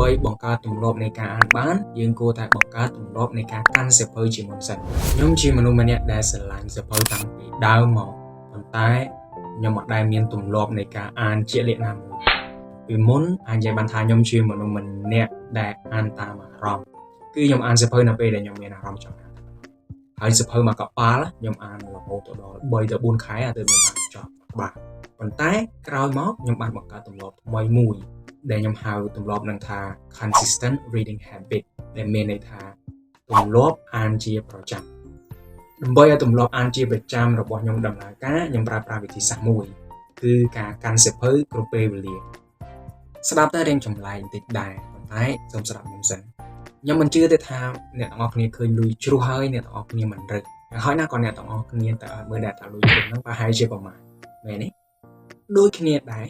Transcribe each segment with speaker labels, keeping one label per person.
Speaker 1: ដើម្បីបង្កើតទម្លាប់នៃការអានបានយើងគួរតែបង្កើតទម្លាប់នៃការកាន់សៀវភៅជាមុនសិនខ្ញុំជាមនុស្សម្នាក់ដែលស្រឡាញ់សៀវភៅតាំងពីដើមមកប៉ុន្តែខ្ញុំអត់ដែលមានទម្លាប់នៃការអានជាក់លាក់ណាមួយពីមុនអាចនិយាយបានថាខ្ញុំជាមនុស្សម្នាក់ដែលអានតាមអារម្មណ៍គឺខ្ញុំអានសៀវភៅនៅពេលដែលខ្ញុំមានអារម្មណ៍ចង់អានហើយសៀវភៅមួយកប៉ាល់ខ្ញុំអានរហូតដល់3ទៅ4ខែទើបខ្ញុំអានចប់បាទប៉ុន្តែក្រោយមកខ្ញុំបានបង្កើតទម្លាប់ថ្មីមួយដែលខ្ញុំហៅទម្លាប់នឹងថា consistent reading habit ដែលមានន័យថាទម្លាប់អានជាប្រចាំដើម្បីឲ្យទម្លាប់អានជាប្រចាំរបស់ខ្ញុំដំណើរការខ្ញុំប្រើប្រាស់វិធីសាស្ត្រមួយគឺការកាន់សៀវភៅគ្រប់ពេលវេលាស្ដាប់តែរៀងចម្លែកបន្តិចដែរប៉ុន្តែសូមស្ដាប់ខ្ញុំសិនខ្ញុំមិនជឿទេថាអ្នកទាំងអស់គ្នាឃើញលុយជ្រុះហើយអ្នកទាំងអស់គ្នាមិនរឹកហើយណាក៏អ្នកទាំងអស់គ្នាតើមើលដែលថាលុយជ្រុះហ្នឹងប្រហែលជាប្រមាណមែនទេដូចគ្នាដែរ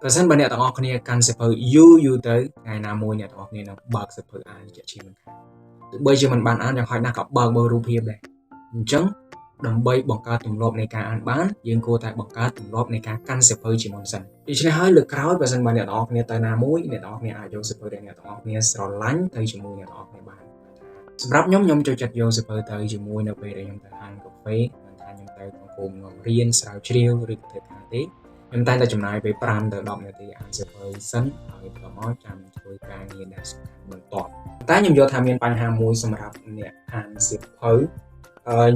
Speaker 1: ប្រសិនបើអ្នកទាំងអស់គ្នាកាន់សៀវភៅយូរទៅថ្ងៃណាមួយអ្នកទាំងអស់គ្នានឹងបើកសៀវភៅអានជាជាមិនខានទោះបីជាមិនបានអានយ៉ាងហោចណាស់ក៏បើកមើលរូបភាពដែរអញ្ចឹងដើម្បីបង្កើតទម្លាប់នៃការអានបានយើងគួរតែបង្កើតទម្លាប់នៃការកាន់សៀវភៅជាមុនសិនដូច្នេះហើយលើកក្រោយបើសិនបើអ្នកទាំងអស់គ្នាទៅណាមួយអ្នកទាំងអស់គ្នាអាចយកសៀវភៅដែលអ្នកទាំងអស់គ្នាស្រឡាញ់ទៅជាមួយអ្នកទាំងអស់គ្នាបានសម្រាប់ខ្ញុំចូលចិត្តយកសៀវភៅទៅជាមួយនៅពេលដែលខ្ញុំទៅហាងកាហ្វេមិនថាខ្ញុំទៅក្នុងក្រុមរៀនស្រាវជ្រាវឬក៏ធ្វើការទេខ្ញុំតែងតែចំណាយពេល5ទៅ10នាទីអានសៀវភៅសិនហើយបន្ទាប់មកចាំធ្វើការងារដែលសំខាន់បន្ទាប់តែខ្ញុំយល់ថាមានបញ្ហាមួយសម្រាប់អ្នកអានសៀវភៅ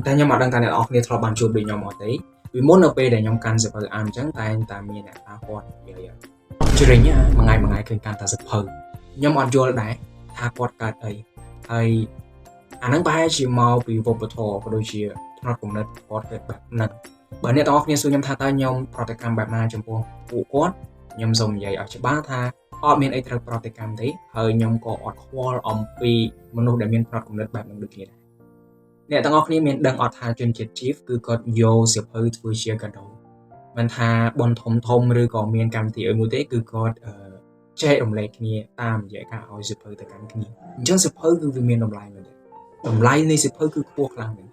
Speaker 1: តែខ្ញុំអត់ដឹងថាអ្នកនរគ្នាធ្លាប់បានជួបដូចខ្ញុំអត់ទេពីមុននៅពេលដែលខ្ញុំកាន់សៀវភៅអានអញ្ចឹងតែងតែមានអ្នកថាគាត់និយាយជ្រិញមួយថ្ងៃឃើញកាន់តែសៀវភៅខ្ញុំអត់យល់ដែរថាគាត់កើតអីហើយអាហ្នឹងប្រហែលជាមកពីវប្បធម៌ក៏ដូចជាផ្នត់គំនិតគាត់ទៅបែបហ្នឹងបើអ្នកទាំងអស់គ្នាសួរខ្ញុំថាតើខ្ញុំប្រតិកម្មបែបណាចំពោះពួកគាត់ខ្ញុំសូមនិយាយឲ្យច្បាស់ថាអត់មានអីត្រូវប្រតិកម្មទេហើយខ្ញុំក៏អត់ខ្វល់អំពីមនុស្សដែលមានផ្នត់គំនិតបែបហ្នឹងដូចគ្នាដែរអ្នកទាំងអស់គ្នាមានដឹងអត់ថាជនជាតិជីវគឺគាត់យកសៀវភៅធ្វើជាកាដូមិនថាបនធំឬក៏មានកម្មវិធីអីមួយទេគឺគាត់ចែករំលែកគ្នាតាមរយៈការឲ្យសៀវភៅទៅកាន់គ្នាអញ្ចឹងសៀវភៅគឺវាមានតម្លៃមែនទេតម្លៃនៃសៀវភៅគឺខ្ពស់ខ្លាំងមែន